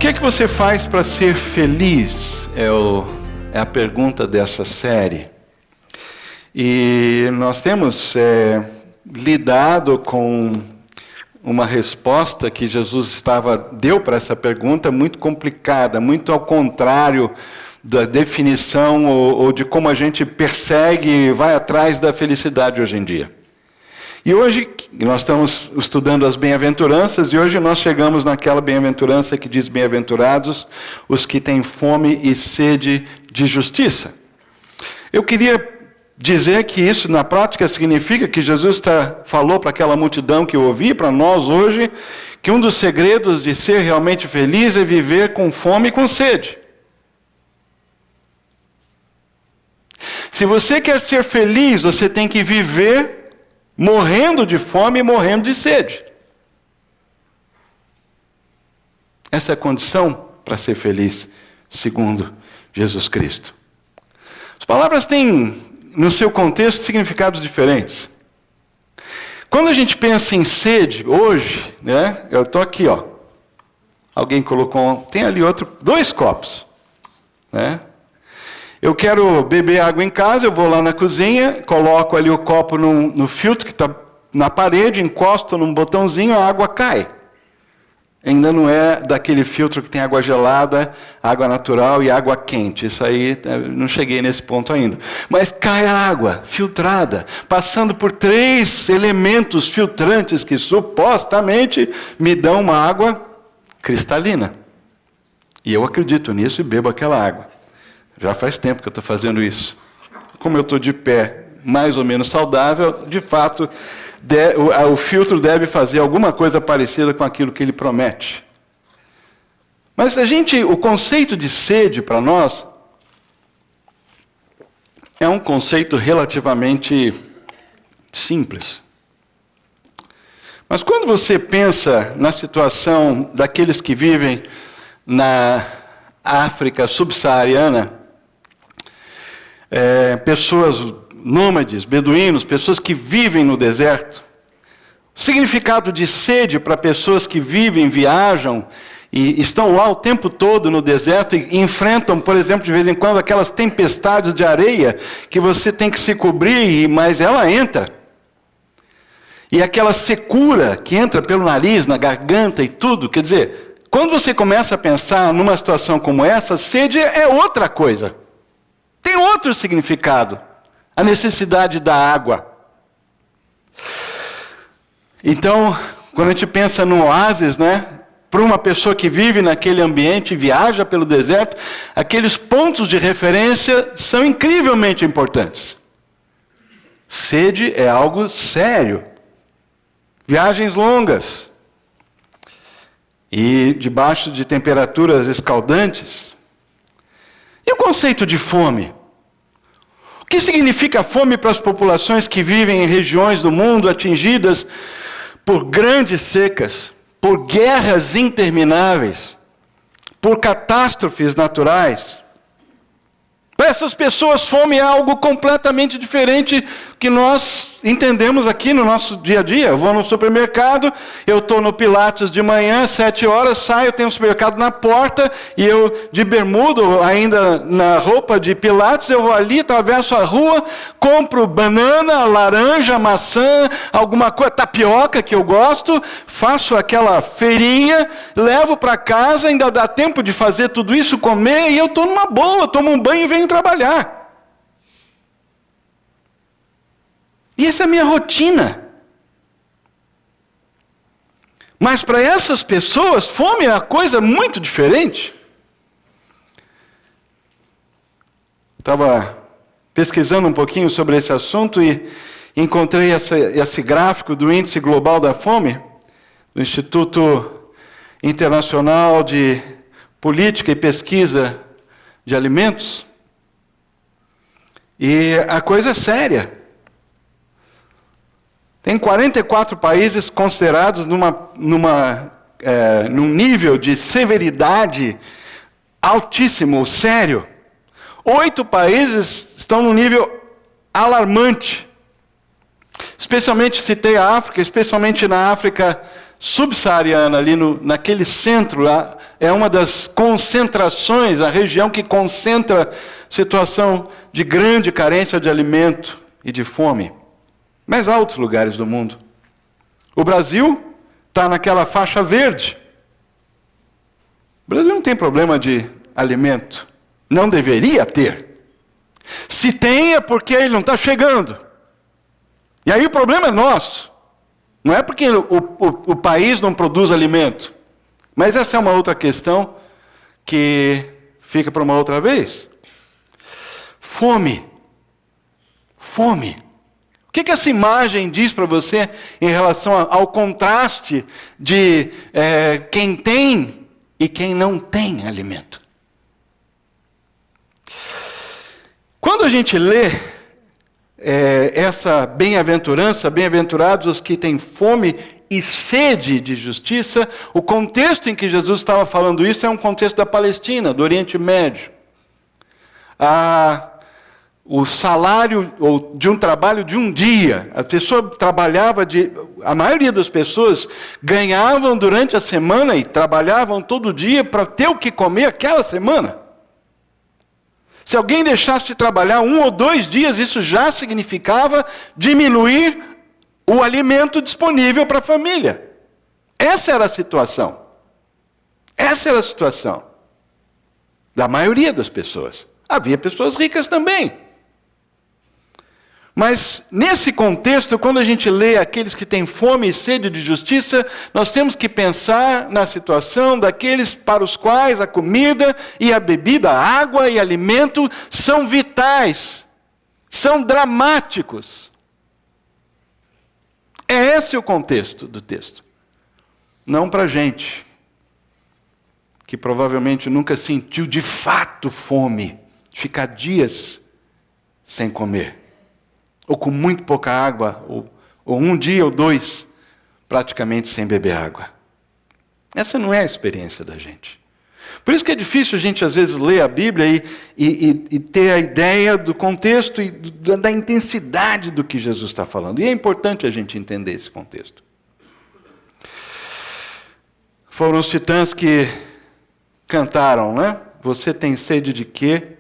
que é que você faz para ser feliz? É a pergunta dessa série. E nós temos lidado com uma resposta que Jesus deu para essa pergunta muito complicada, muito ao contrário da definição ou de como a gente persegue e vai atrás da felicidade hoje em dia. E hoje nós estamos estudando as bem-aventuranças, e hoje nós chegamos naquela bem-aventurança que diz: bem-aventurados os que têm fome e sede de justiça. Eu queria dizer que isso na prática significa que Jesus falou para aquela multidão que eu ouvi, para nós hoje, que um dos segredos de ser realmente feliz é viver com fome e com sede. Se você quer ser feliz, você tem que viver morrendo de fome e morrendo de sede. Essa é a condição para ser feliz, segundo Jesus Cristo. As palavras têm, no seu contexto, significados diferentes. Quando a gente pensa em sede, hoje, né, eu estou aqui, ó. Alguém colocou, tem ali dois copos, né? Eu quero beber água em casa, eu vou lá na cozinha, coloco ali o copo no filtro que está na parede, encosto num botãozinho, a água cai. Ainda não é daquele filtro que tem água gelada, água natural e água quente. Isso aí, não cheguei nesse ponto ainda. Mas cai a água filtrada, passando por 3 elementos filtrantes que supostamente me dão uma água cristalina. E eu acredito nisso e bebo aquela água. Já faz tempo que eu estou fazendo isso. Como eu estou de pé, mais ou menos saudável, de fato, o filtro deve fazer alguma coisa parecida com aquilo que ele promete. Mas o conceito de sede para nós é um conceito relativamente simples. Mas quando você pensa na situação daqueles que vivem na África subsaariana, pessoas nômades, beduínos, pessoas que vivem no deserto. O significado de sede para pessoas que vivem, viajam e estão lá o tempo todo no deserto e enfrentam, por exemplo, de vez em quando, aquelas tempestades de areia que você tem que se cobrir, mas ela entra. E aquela secura que entra pelo nariz, na garganta e tudo. Quer dizer, quando você começa a pensar numa situação como essa, sede é outra coisa. Tem outro significado, a necessidade da água. Então, quando a gente pensa no oásis, né, para uma pessoa que vive naquele ambiente, viaja pelo deserto, aqueles pontos de referência são incrivelmente importantes. Sede é algo sério. Viagens longas e debaixo de temperaturas escaldantes. E o conceito de fome? O que significa fome para as populações que vivem em regiões do mundo atingidas por grandes secas, por guerras intermináveis, por catástrofes naturais? Para essas pessoas, fome é algo completamente diferente que nós entendemos aqui no nosso dia a dia. Eu vou no supermercado, eu estou no Pilates de manhã, 7 horas, saio, tem um supermercado na porta, e eu, de bermuda, ainda na roupa de Pilates, eu vou ali, atravesso a rua, compro banana, laranja, maçã, alguma coisa, tapioca que eu gosto, faço aquela feirinha, levo para casa, ainda dá tempo de fazer tudo isso, comer, e eu estou numa boa, tomo um banho e venho trabalhar. E essa é a minha rotina. Mas para essas pessoas, fome é uma coisa muito diferente. Estava pesquisando um pouquinho sobre esse assunto e encontrei esse gráfico do Índice Global da Fome, do Instituto Internacional de Política e Pesquisa de Alimentos. E a coisa é séria. Tem 44 países considerados num nível de severidade altíssimo, sério. 8 países estão num nível alarmante. Especialmente citei a África, especialmente na África subsaariana, ali naquele centro, é uma das concentrações, a região que concentra situação de grande carência de alimento e de fome. Mais altos lugares do mundo. O Brasil está naquela faixa verde. O Brasil não tem problema de alimento. Não deveria ter. Se tem, é porque ele não está chegando. E aí o problema é nosso. Não é porque o país não produz alimento. Mas essa é uma outra questão que fica para uma outra vez. Fome. Fome. O que essa imagem diz para você em relação ao contraste de quem tem e quem não tem alimento? Quando a gente lê essa bem-aventurança, bem-aventurados os que têm fome e sede de justiça, o contexto em que Jesus estava falando isso é um contexto da Palestina, do Oriente Médio. O salário de um trabalho de um dia, a pessoa trabalhava a maioria das pessoas ganhavam durante a semana e trabalhavam todo dia para ter o que comer aquela semana. Se alguém deixasse de trabalhar 1 ou 2 dias, isso já significava diminuir o alimento disponível para a família. Essa era a situação. Essa era a situação da maioria das pessoas. Havia pessoas ricas também. Mas, nesse contexto, quando a gente lê aqueles que têm fome e sede de justiça, nós temos que pensar na situação daqueles para os quais a comida e a bebida, a água e alimento são vitais, são dramáticos. É esse o contexto do texto. Não para a gente, que provavelmente nunca sentiu de fato fome, ficar dias sem comer. Ou com muito pouca água, ou 1 dia ou 2, praticamente sem beber água. Essa não é a experiência da gente. Por isso que é difícil a gente, às vezes, ler a Bíblia e ter a ideia do contexto e da intensidade do que Jesus está falando. E é importante a gente entender esse contexto. Foram os titãs que cantaram, né? Você tem sede de quê?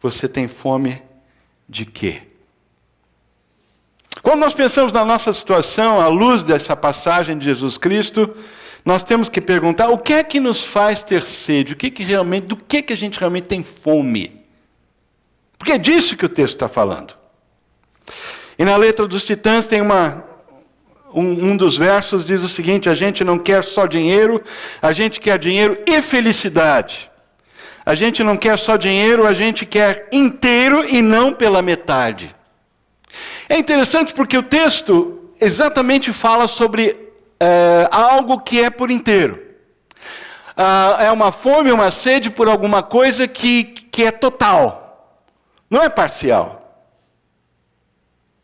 Você tem fome de quê? Quando nós pensamos na nossa situação, à luz dessa passagem de Jesus Cristo, nós temos que perguntar o que é que nos faz ter sede, do que a gente realmente tem fome. Porque é disso que o texto está falando. E na letra dos Titãs tem um dos versos diz o seguinte: a gente não quer só dinheiro, a gente quer dinheiro e felicidade. A gente não quer só dinheiro, a gente quer inteiro e não pela metade. É interessante porque o texto exatamente fala sobre algo que é por inteiro. É uma fome, uma sede por alguma coisa que é total, não é parcial.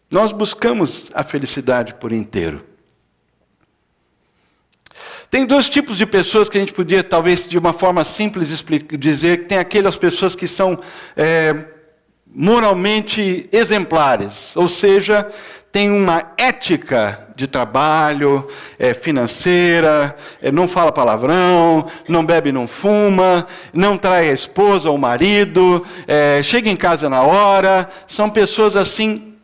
Nós buscamos a felicidade por inteiro. Tem 2 tipos de pessoas que a gente podia, talvez de uma forma simples, dizer que tem aquelas pessoas que são moralmente exemplares, ou seja, tem uma ética de trabalho, financeira, não fala palavrão, não bebe, não fuma, não trai a esposa ou o marido, chega em casa na hora, são pessoas assim,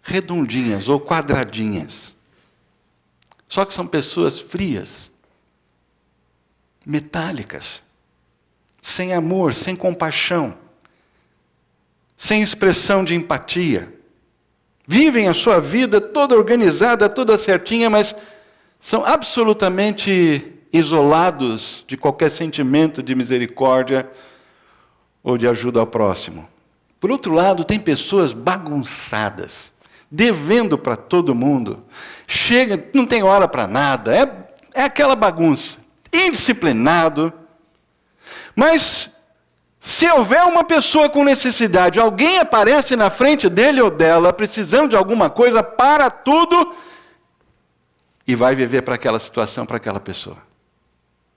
redondinhas ou quadradinhas. Só que são pessoas frias, metálicas, sem amor, sem compaixão, sem expressão de empatia. Vivem a sua vida toda organizada, toda certinha, mas são absolutamente isolados de qualquer sentimento de misericórdia ou de ajuda ao próximo. Por outro lado, tem pessoas bagunçadas, devendo para todo mundo, chega, não tem hora para nada, é aquela bagunça, indisciplinado, mas se houver uma pessoa com necessidade, alguém aparece na frente dele ou dela, precisando de alguma coisa, para tudo, e vai viver para aquela situação, para aquela pessoa.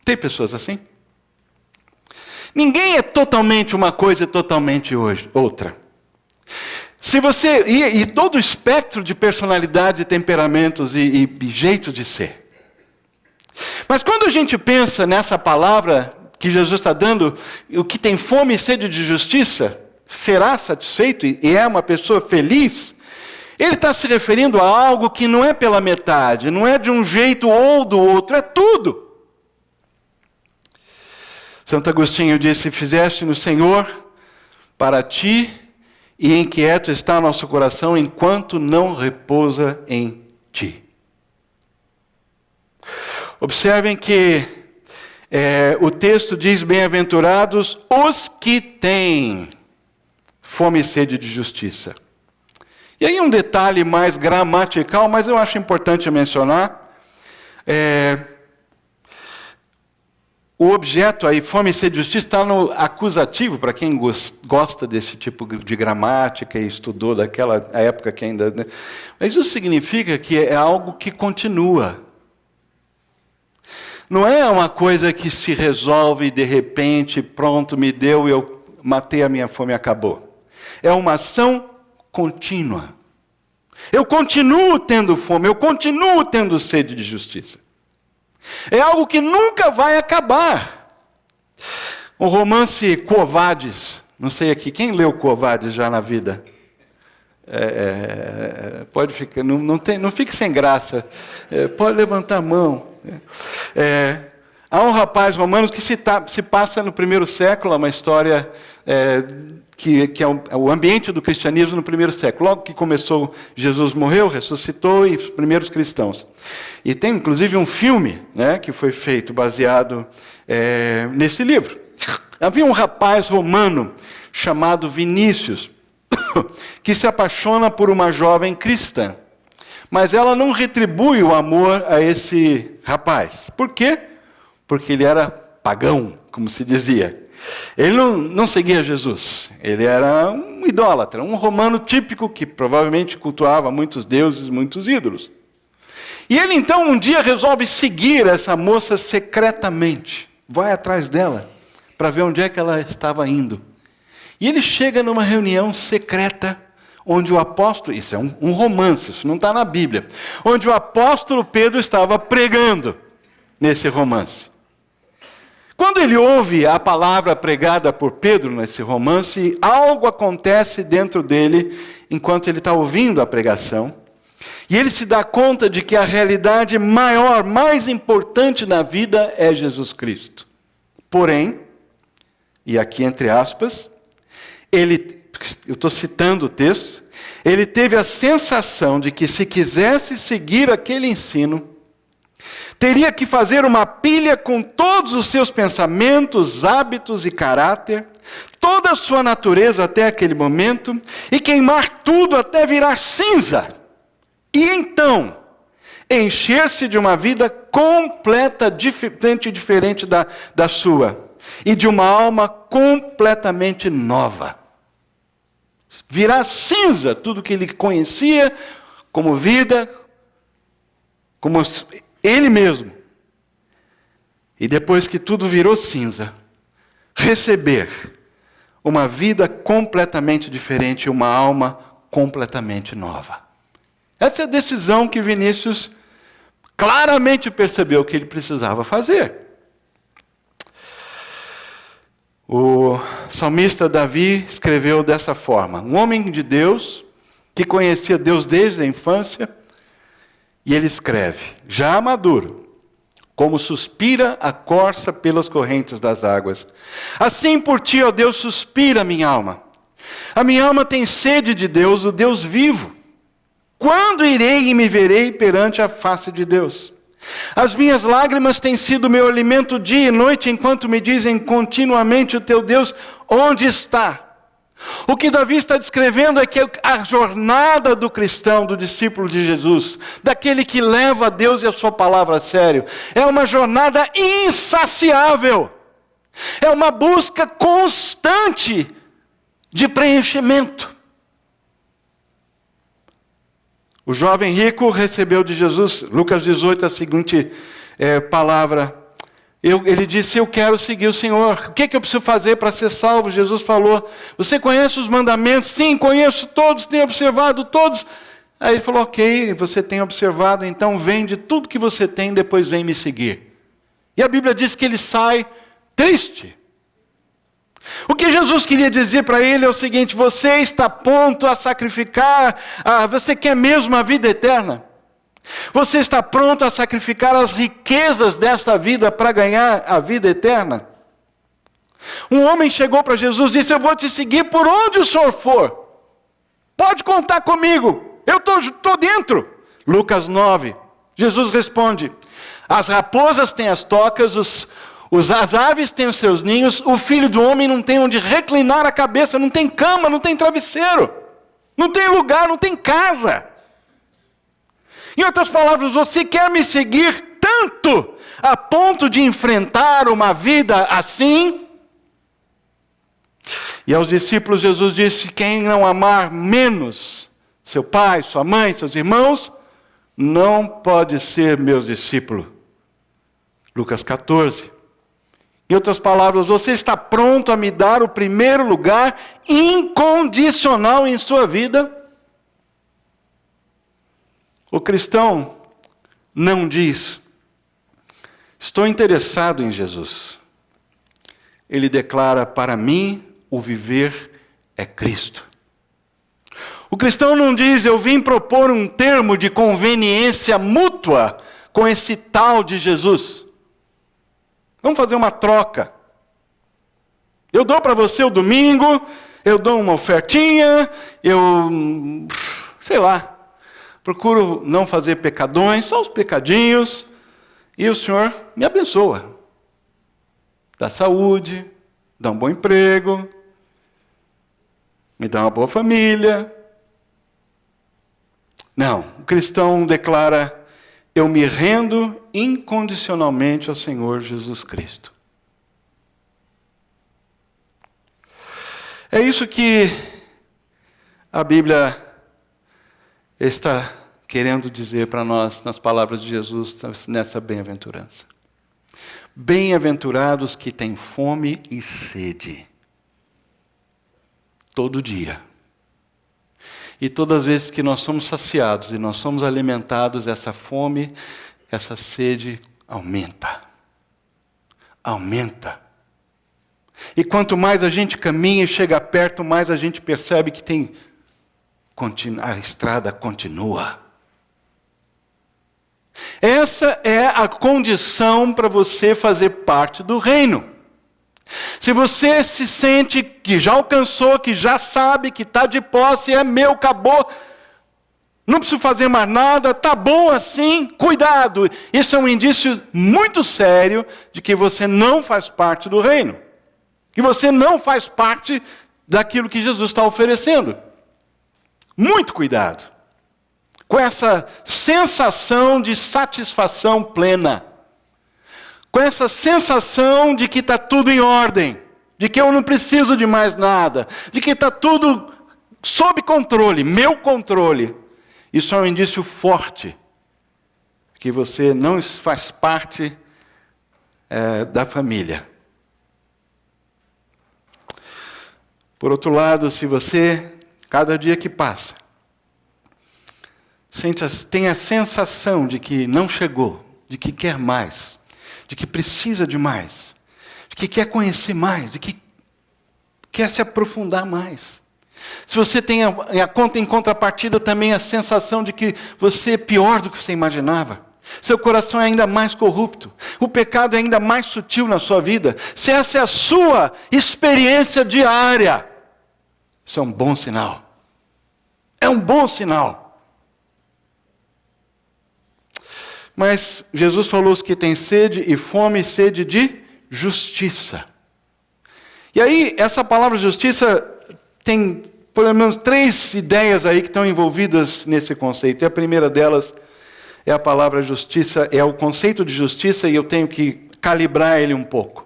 Tem pessoas assim? Ninguém é totalmente uma coisa e totalmente outra. Se você e todo o espectro de personalidades e temperamentos e jeitos de ser. Mas quando a gente pensa nessa palavra que Jesus está dando, o que tem fome e sede de justiça será satisfeito e é uma pessoa feliz, ele está se referindo a algo que não é pela metade, não é de um jeito ou do outro, é tudo. Santo Agostinho disse: fizeste no Senhor para ti, e inquieto está nosso coração enquanto não repousa em ti. Observem que o texto diz: bem-aventurados os que têm fome e sede de justiça. E aí um detalhe mais gramatical, mas eu acho importante mencionar. O objeto aí, fome e sede de justiça, está no acusativo, para quem gosta desse tipo de gramática e estudou daquela época que ainda... Né? Mas isso significa que é algo que continua. Não é uma coisa que se resolve de repente, pronto, me deu, eu matei a minha fome e acabou. É uma ação contínua. Eu continuo tendo fome, eu continuo tendo sede de justiça. É algo que nunca vai acabar. O romance Quo Vadis, não sei aqui, quem leu Quo Vadis já na vida? Pode ficar, não fique sem graça, pode levantar a mão. Há um rapaz romano que se passa no primeiro século, uma história que é o ambiente do cristianismo no primeiro século. Logo que começou, Jesus morreu, ressuscitou, e os primeiros cristãos. E tem inclusive um filme, né, que foi feito baseado nesse livro. Havia um rapaz romano chamado Vinícius, que se apaixona por uma jovem cristã. Mas ela não retribui o amor a esse rapaz. Por quê? Porque ele era pagão, como se dizia. Ele não seguia Jesus. Ele era um idólatra, um romano típico que provavelmente cultuava muitos deuses, muitos ídolos. E ele então um dia resolve seguir essa moça secretamente. Vai atrás dela para ver onde é que ela estava indo. E ele chega numa reunião secreta onde o apóstolo, isso é um romance, isso não está na Bíblia, onde o apóstolo Pedro estava pregando nesse romance. Quando ele ouve a palavra pregada por Pedro nesse romance, algo acontece dentro dele enquanto ele está ouvindo a pregação, e ele se dá conta de que a realidade maior, mais importante na vida é Jesus Cristo. Porém, e aqui entre aspas, eu estou citando o texto, ele teve a sensação de que se quisesse seguir aquele ensino, teria que fazer uma pilha com todos os seus pensamentos, hábitos e caráter, toda a sua natureza até aquele momento, e queimar tudo até virar cinza. E então, encher-se de uma vida completamente diferente da sua, e de uma alma completamente nova. Virar cinza tudo que ele conhecia como vida, como ele mesmo. E depois que tudo virou cinza, receber uma vida completamente diferente, uma alma completamente nova. Essa é a decisão que Vinícius claramente percebeu que ele precisava fazer. O salmista Davi escreveu dessa forma: um homem de Deus, que conhecia Deus desde a infância, e ele escreve: já maduro, como suspira a corça pelas correntes das águas, assim por ti, ó Deus, suspira a minha alma. A minha alma tem sede de Deus, o Deus vivo. Quando irei e me verei perante a face de Deus? As minhas lágrimas têm sido meu alimento dia e noite, enquanto me dizem continuamente: o teu Deus, onde está? O que Davi está descrevendo é que a jornada do cristão, do discípulo de Jesus, daquele que leva a Deus e a sua palavra a sério, é uma jornada insaciável. É uma busca constante de preenchimento. O jovem rico recebeu de Jesus, Lucas 18, a seguinte palavra. Ele disse: eu quero seguir o Senhor. O que eu preciso fazer para ser salvo? Jesus falou: você conhece os mandamentos? Sim, conheço todos, tenho observado todos. Aí ele falou, ok, você tem observado, então vende tudo que você tem, depois vem me seguir. E a Bíblia diz que ele sai triste. O que Jesus queria dizer para ele é o seguinte: você está pronto a sacrificar, você quer mesmo a vida eterna? Você está pronto a sacrificar as riquezas desta vida para ganhar a vida eterna? Um homem chegou para Jesus e disse, eu vou te seguir por onde o senhor for. Pode contar comigo, eu estou dentro. Lucas 9, Jesus responde, as raposas têm as tocas, as aves têm os seus ninhos, o filho do homem não tem onde reclinar a cabeça, não tem cama, não tem travesseiro, não tem lugar, não tem casa. Em outras palavras, você quer me seguir tanto a ponto de enfrentar uma vida assim? E aos discípulos Jesus disse, quem não amar menos seu pai, sua mãe, seus irmãos, não pode ser meu discípulo. Lucas 14. Em outras palavras, você está pronto a me dar o primeiro lugar incondicional em sua vida? O cristão não diz, estou interessado em Jesus. Ele declara, para mim, o viver é Cristo. O cristão não diz, eu vim propor um termo de conveniência mútua com esse tal de Jesus. Vamos fazer uma troca. Eu dou para você o domingo, eu dou uma ofertinha, sei lá, procuro não fazer pecadões, só os pecadinhos, e o Senhor me abençoa. Dá saúde, dá um bom emprego, me dá uma boa família. Não, o cristão declara, eu me rendo incondicionalmente ao Senhor Jesus Cristo. É isso que a Bíblia está querendo dizer para nós, nas palavras de Jesus, nessa bem-aventurança. Bem-aventurados que têm fome e sede, todo dia. E todas as vezes que nós somos saciados e nós somos alimentados, essa fome, essa sede aumenta. Aumenta. E quanto mais a gente caminha e chega perto, mais a gente percebe que a estrada continua. Essa é a condição para você fazer parte do reino. Se você se sente que já alcançou, que já sabe, que está de posse, é meu, acabou, não preciso fazer mais nada, está bom assim, cuidado. Isso é um indício muito sério de que você não faz parte do reino. Que você não faz parte daquilo que Jesus está oferecendo. Muito cuidado com essa sensação de satisfação plena. Com essa sensação de que está tudo em ordem, de que eu não preciso de mais nada, de que está tudo sob controle, meu controle. Isso é um indício forte que você não faz parte da família. Por outro lado, se você, cada dia que passa, tem a sensação de que não chegou, de que quer mais, de que precisa de mais, de que quer conhecer mais, de que quer se aprofundar mais. Se você tem em contrapartida também a sensação de que você é pior do que você imaginava, seu coração é ainda mais corrupto, o pecado é ainda mais sutil na sua vida, se essa é a sua experiência diária, isso é um bom sinal. É um bom sinal. Mas Jesus falou que tem sede e fome, sede de justiça. E aí, essa palavra justiça tem pelo menos 3 ideias aí que estão envolvidas nesse conceito. E a primeira delas é a palavra justiça, é o conceito de justiça, e eu tenho que calibrar ele um pouco.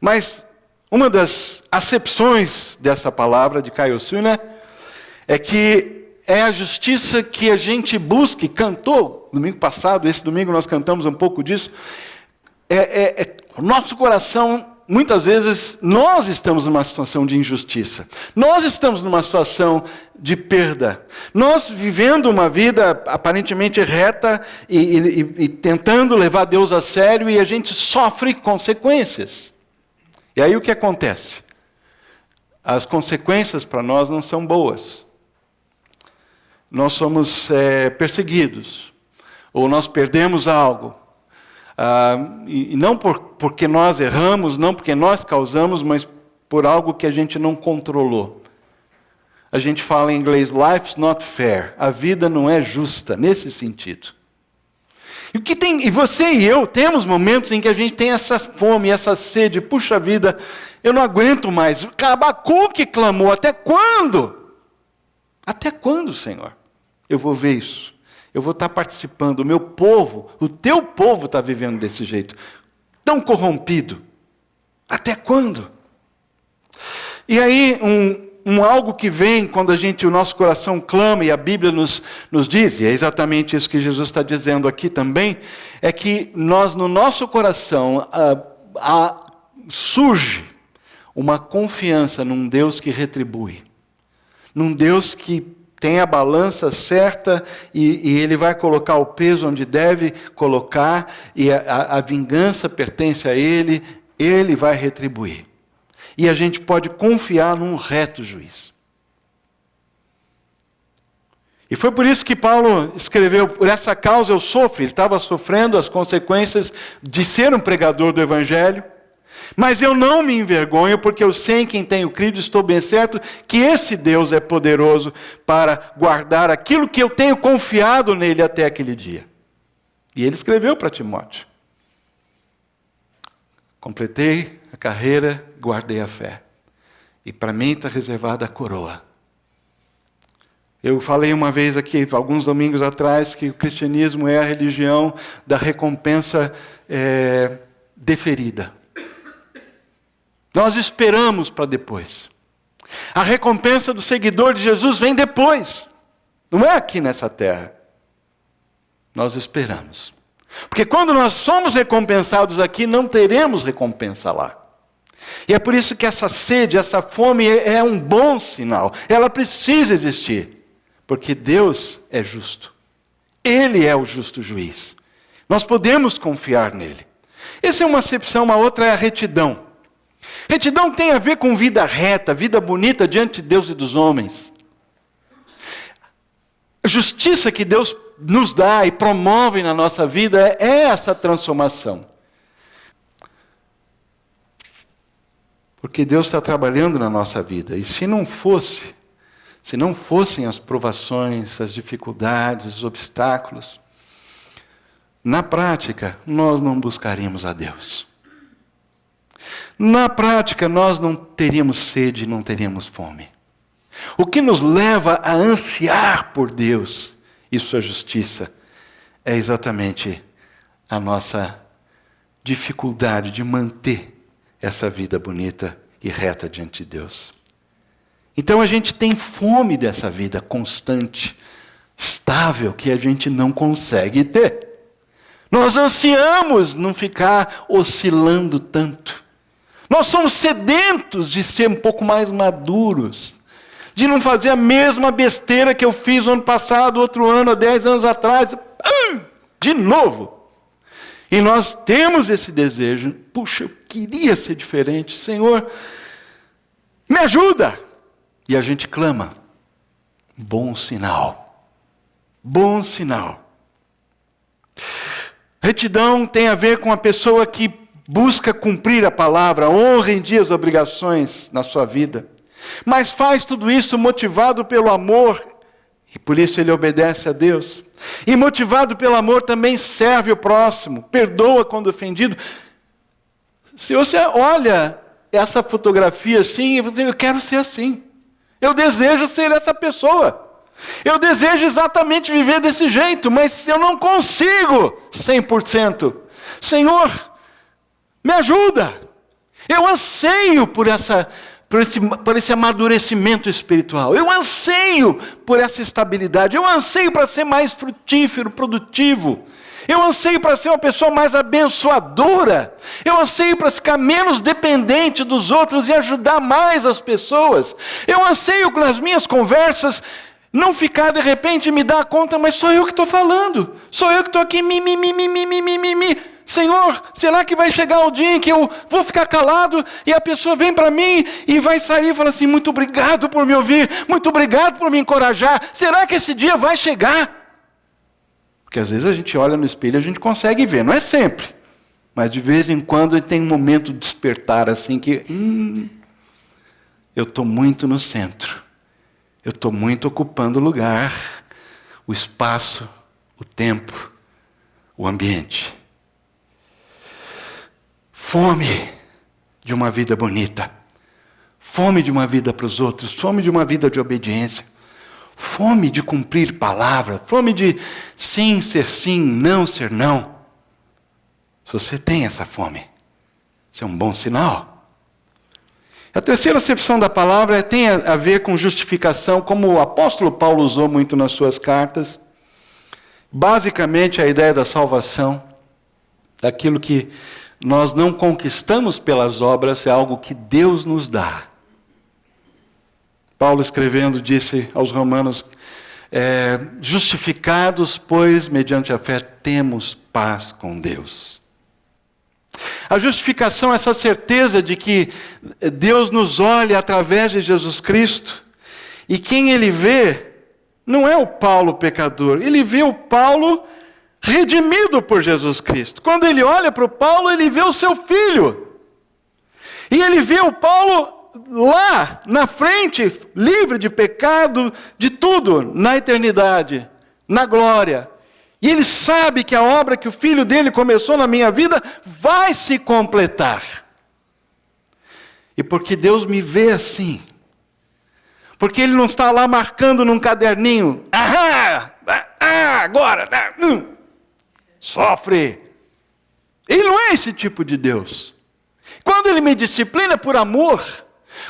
Mas uma das acepções dessa palavra de Caio Suna é que é a justiça que a gente busca, e cantou domingo passado, esse domingo nós cantamos um pouco disso. O nosso coração muitas vezes, nós estamos numa situação de injustiça. Nós estamos numa situação de perda. Nós vivendo uma vida aparentemente reta e tentando levar Deus a sério, e a gente sofre consequências. E aí o que acontece? As consequências para nós não são boas. Nós somos perseguidos, ou nós perdemos algo. E não porque nós erramos, não porque nós causamos, mas por algo que a gente não controlou. A gente fala em inglês, life's not fair. A vida não é justa, nesse sentido. E você e eu temos momentos em que a gente tem essa fome, essa sede. Puxa vida, eu não aguento mais. Abacuque clamou, até quando? Até quando, Senhor? Eu vou ver isso. Eu vou estar participando. O meu povo, o teu povo está vivendo desse jeito. Tão corrompido. Até quando? E aí, algo que vem quando o nosso coração clama, e a Bíblia nos diz, e é exatamente isso que Jesus está dizendo aqui também, é que no nosso coração surge uma confiança num Deus que retribui. Num Deus que tem a balança certa e Ele vai colocar o peso onde deve colocar, e a vingança pertence a Ele, Ele vai retribuir. E a gente pode confiar num reto juiz. E foi por isso que Paulo escreveu, por essa causa eu sofro. Ele estava sofrendo as consequências de ser um pregador do Evangelho. Mas eu não me envergonho, porque eu sei em quem tenho crido, estou bem certo que esse Deus é poderoso para guardar aquilo que eu tenho confiado nele até aquele dia. E ele escreveu para Timóteo. Completei a carreira, guardei a fé. E para mim está reservada a coroa. Eu falei uma vez aqui, alguns domingos atrás, que o cristianismo é a religião da recompensa deferida. Nós esperamos para depois. A recompensa do seguidor de Jesus vem depois. Não é aqui nessa terra. Nós esperamos. Porque quando nós somos recompensados aqui, não teremos recompensa lá. E é por isso que essa sede, essa fome é um bom sinal. Ela precisa existir. Porque Deus é justo. Ele é o justo juiz. Nós podemos confiar nele. Essa é uma acepção, uma outra é a retidão. Retidão tem a ver com vida reta, vida bonita diante de Deus e dos homens. A justiça que Deus nos dá e promove na nossa vida é essa transformação. Porque Deus está trabalhando na nossa vida. E se não fossem as provações, as dificuldades, os obstáculos, na prática, nós não buscaríamos a Deus. Na prática, nós não teríamos sede, não teríamos fome. O que nos leva a ansiar por Deus e sua justiça é exatamente a nossa dificuldade de manter essa vida bonita e reta diante de Deus. Então a gente tem fome dessa vida constante, estável, que a gente não consegue ter. Nós ansiamos não ficar oscilando tanto. Nós somos sedentos de ser um pouco mais maduros, de não fazer a mesma besteira que eu fiz no ano passado, outro ano, há 10 anos atrás, de novo. E nós temos esse desejo, puxa, eu queria ser diferente, Senhor, me ajuda. E a gente clama, bom sinal, bom sinal. Retidão tem a ver com a pessoa que busca cumprir a palavra, honra em dia as obrigações na sua vida. Mas faz tudo isso motivado pelo amor, e por isso ele obedece a Deus. E motivado pelo amor também serve o próximo, perdoa quando ofendido. Se você olha essa fotografia assim, você diz, eu quero ser assim. Eu desejo ser essa pessoa. Eu desejo exatamente viver desse jeito, mas eu não consigo 100%. Senhor, me ajuda. Eu anseio por esse amadurecimento espiritual. Eu anseio por essa estabilidade. Eu anseio para ser mais frutífero, produtivo. Eu anseio para ser uma pessoa mais abençoadora. Eu anseio para ficar menos dependente dos outros e ajudar mais as pessoas. Eu anseio nas minhas conversas não ficar de repente me dar conta, mas sou eu que estou falando. Sou eu que estou aqui, mi. Senhor, será que vai chegar o dia em que eu vou ficar calado e a pessoa vem para mim e vai sair e fala assim, muito obrigado por me ouvir, muito obrigado por me encorajar. Será que esse dia vai chegar? Porque às vezes a gente olha no espelho e a gente consegue ver, não é sempre. Mas de vez em quando tem um momento de despertar assim que, eu estou muito no centro. Eu estou muito ocupando o lugar, o espaço, o tempo, o ambiente. Fome de uma vida bonita. Fome de uma vida para os outros. Fome de uma vida de obediência. Fome de cumprir palavra. Fome de sim ser sim, não ser não. Se você tem essa fome, isso é um bom sinal. A terceira acepção da palavra tem a ver com justificação, como o apóstolo Paulo usou muito nas suas cartas. Basicamente, a ideia da salvação, daquilo que nós não conquistamos pelas obras, é algo que Deus nos dá. Paulo escrevendo disse aos romanos, justificados, pois, mediante a fé, temos paz com Deus. A justificação é essa certeza de que Deus nos olha através de Jesus Cristo, e quem Ele vê não é o Paulo pecador, Ele vê o Paulo redimido por Jesus Cristo. Quando Ele olha para o Paulo, Ele vê o seu filho. E Ele vê o Paulo lá, na frente, livre de pecado, de tudo, na eternidade, na glória. E Ele sabe que a obra que o Filho dele começou na minha vida vai se completar. E porque Deus me vê assim, porque Ele não está lá marcando num caderninho, agora, sofre. Ele não é esse tipo de Deus. Quando Ele me disciplina é por amor.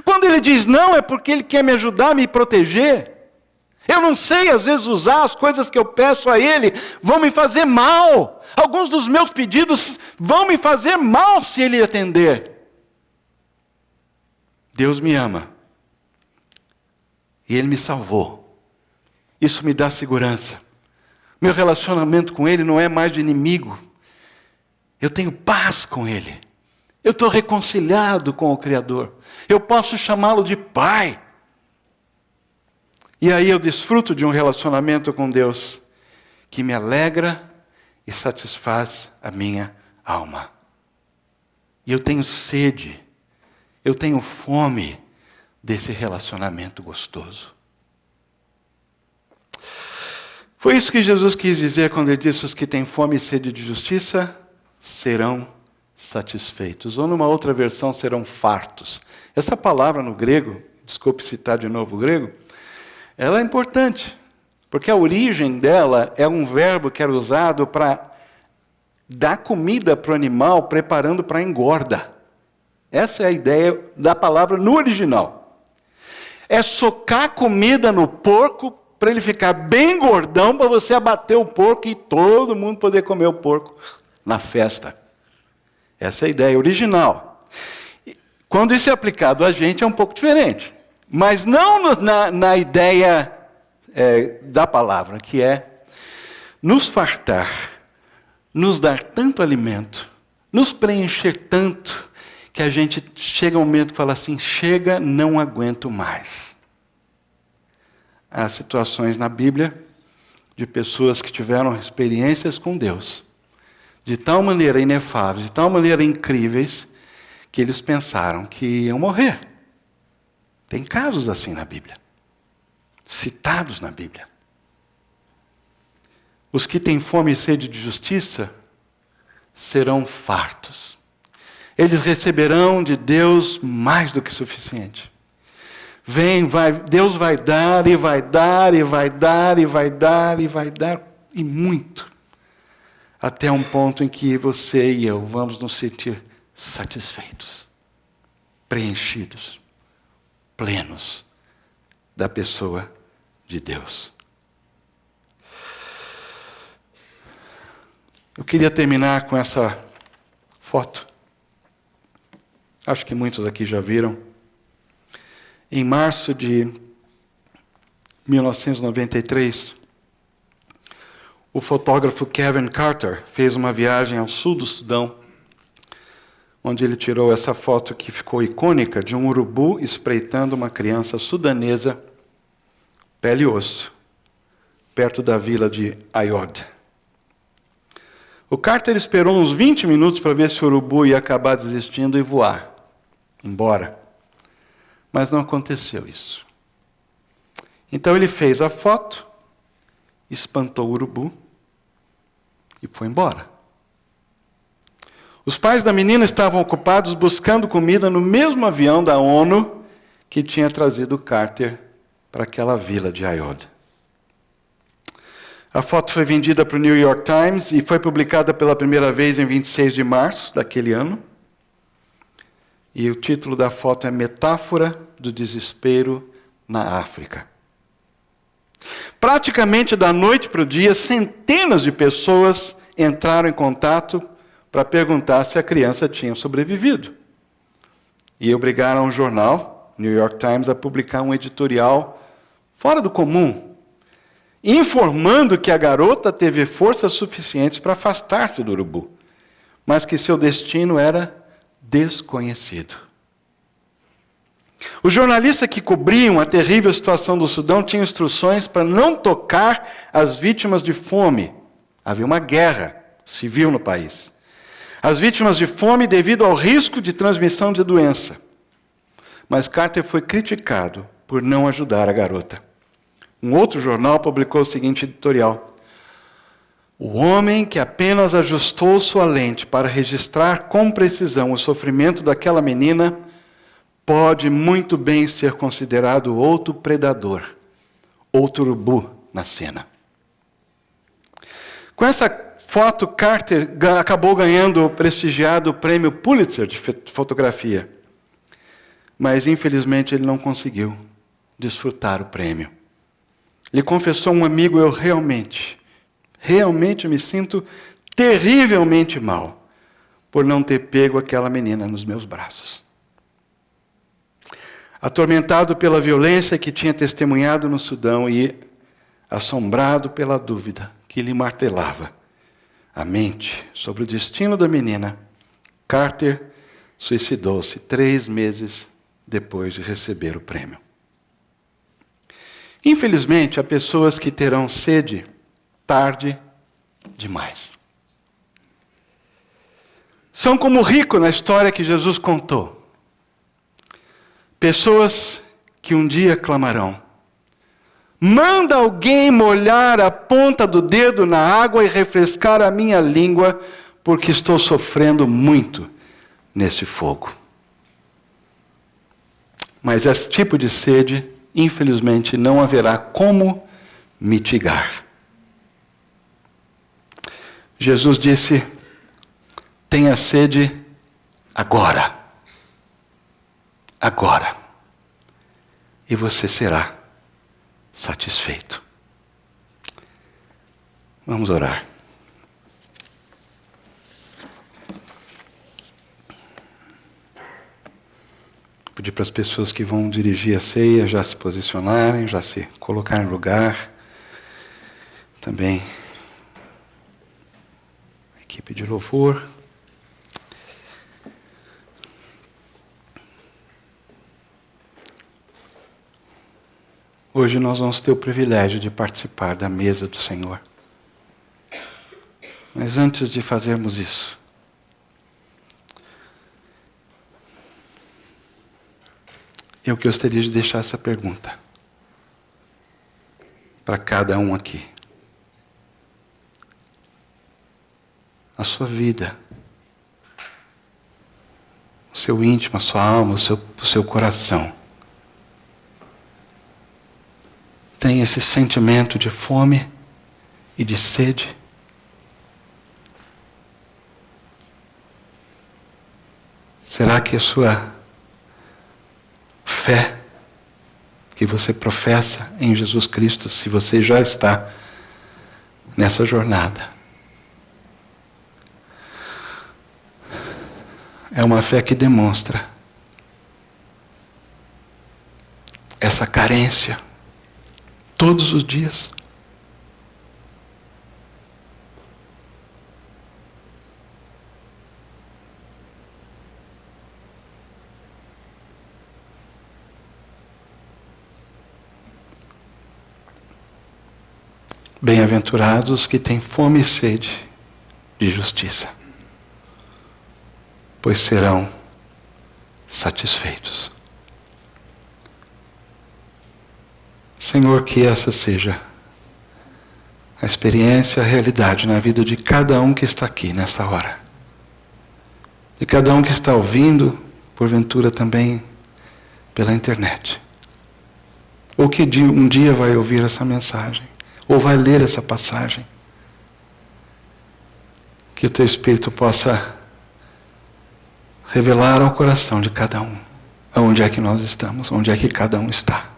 Quando Ele diz não, é porque Ele quer me ajudar, me proteger. Eu não sei, às vezes, usar as coisas que eu peço a Ele, vão me fazer mal. Alguns dos meus pedidos vão me fazer mal se Ele atender. Deus me ama. E Ele me salvou. Isso me dá segurança. Meu relacionamento com Ele não é mais de inimigo. Eu tenho paz com Ele. Eu estou reconciliado com o Criador. Eu posso chamá-lo de Pai. E aí eu desfruto de um relacionamento com Deus que me alegra e satisfaz a minha alma. E eu tenho sede, eu tenho fome desse relacionamento gostoso. Foi isso que Jesus quis dizer quando Ele disse: os que têm fome e sede de justiça serão satisfeitos. Ou numa outra versão, serão fartos. Essa palavra no grego, desculpe citar de novo o grego, ela é importante, porque a origem dela é um verbo que era usado para dar comida para o animal, preparando para a engorda. Essa é a ideia da palavra no original. É socar comida no porco para ele ficar bem gordão, para você abater o porco e todo mundo poder comer o porco na festa. Essa é a ideia original. Quando isso é aplicado a gente é um pouco diferente. Mas não na ideia da palavra, que é nos fartar, nos dar tanto alimento, nos preencher tanto, que a gente chega um momento que fala assim, chega, não aguento mais. Há situações na Bíblia de pessoas que tiveram experiências com Deus, de tal maneira inefáveis, de tal maneira incríveis, que eles pensaram que iam morrer. Tem casos assim na Bíblia, citados na Bíblia. Os que têm fome e sede de justiça serão fartos. Eles receberão de Deus mais do que suficiente. Deus vai dar, e vai dar, e vai dar, e vai dar, e vai dar, e muito. Até um ponto em que você e eu vamos nos sentir satisfeitos, preenchidos, plenos da pessoa de Deus. Eu queria terminar com essa foto. Acho que muitos aqui já viram. Em março de 1993, o fotógrafo Kevin Carter fez uma viagem ao sul do Sudão, onde ele tirou essa foto que ficou icônica de um urubu espreitando uma criança sudanesa, pele e osso, perto da vila de Ayod. O Carter esperou uns 20 minutos para ver se o urubu ia acabar desistindo e voar embora. Mas não aconteceu isso. Então ele fez a foto, espantou o urubu e foi embora. Os pais da menina estavam ocupados buscando comida no mesmo avião da ONU que tinha trazido o Carter para aquela vila de Ayod. A foto foi vendida para o New York Times e foi publicada pela primeira vez em 26 de março daquele ano. E o título da foto é Metáfora do Desespero na África. Praticamente da noite para o dia, centenas de pessoas entraram em contato para perguntar se a criança tinha sobrevivido. E obrigaram o jornal, New York Times, a publicar um editorial fora do comum, informando que a garota teve forças suficientes para afastar-se do urubu, mas que seu destino era desconhecido. Os jornalistas que cobriam a terrível situação do Sudão tinham instruções para não tocar as vítimas de fome. Havia uma guerra civil no país. As vítimas de fome devido ao risco de transmissão de doença. Mas Carter foi criticado por não ajudar a garota. Um outro jornal publicou o seguinte editorial: o homem que apenas ajustou sua lente para registrar com precisão o sofrimento daquela menina pode muito bem ser considerado outro predador, outro urubu na cena. Com essa foto, Carter acabou ganhando o prestigiado prêmio Pulitzer de fotografia. Mas, infelizmente, ele não conseguiu desfrutar o prêmio. Ele confessou a um amigo: eu realmente me sinto terrivelmente mal por não ter pego aquela menina nos meus braços. Atormentado pela violência que tinha testemunhado no Sudão e assombrado pela dúvida que lhe martelava a mente sobre o destino da menina, Carter suicidou-se 3 meses depois de receber o prêmio. Infelizmente, há pessoas que terão sede tarde demais. São como o rico na história que Jesus contou. Pessoas que um dia clamarão: manda alguém molhar a ponta do dedo na água e refrescar a minha língua, porque estou sofrendo muito neste fogo. Mas esse tipo de sede, infelizmente, não haverá como mitigar. Jesus disse: tenha sede agora. Agora. E você será satisfeito. Vamos orar. Vou pedir para as pessoas que vão dirigir a ceia já se posicionarem, já se colocarem no lugar. Também a equipe de louvor. Hoje nós vamos ter o privilégio de participar da mesa do Senhor. Mas antes de fazermos isso, eu gostaria de deixar essa pergunta para cada um aqui. A sua vida, o seu íntimo, a sua alma, o seu coração, tem esse sentimento de fome e de sede? Será que a sua fé que você professa em Jesus Cristo, se você já está nessa jornada, é uma fé que demonstra essa carência todos os dias. Bem-aventurados que têm fome e sede de justiça, pois serão satisfeitos. Senhor, que essa seja a experiência, a realidade na vida de cada um que está aqui nessa hora. De cada um que está ouvindo, porventura também pela internet. Ou que um dia vai ouvir essa mensagem, ou vai ler essa passagem. Que o Teu Espírito possa revelar ao coração de cada um aonde é que nós estamos, onde é que cada um está.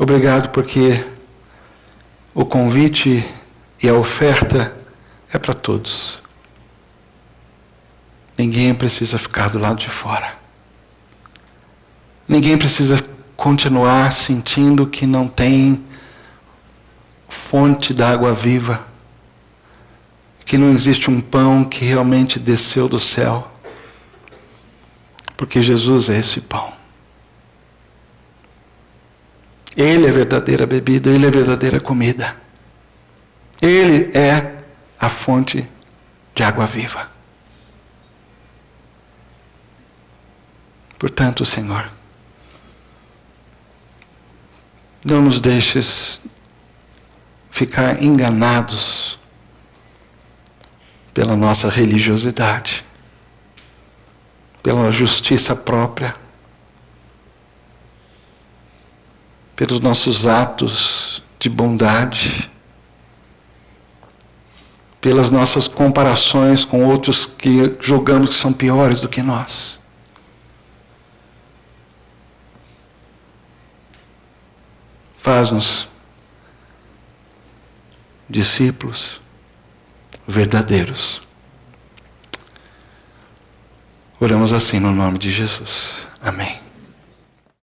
Obrigado porque o convite e a oferta é para todos. Ninguém precisa ficar do lado de fora. Ninguém precisa continuar sentindo que não tem fonte da água viva, que não existe um pão que realmente desceu do céu, porque Jesus é esse pão. Ele é a verdadeira bebida, Ele é a verdadeira comida. Ele é a fonte de água viva. Portanto, Senhor, não nos deixes ficar enganados pela nossa religiosidade, pela justiça própria, pelos nossos atos de bondade, pelas nossas comparações com outros que julgamos que são piores do que nós. Faz-nos discípulos verdadeiros. Oramos assim no nome de Jesus. Amém.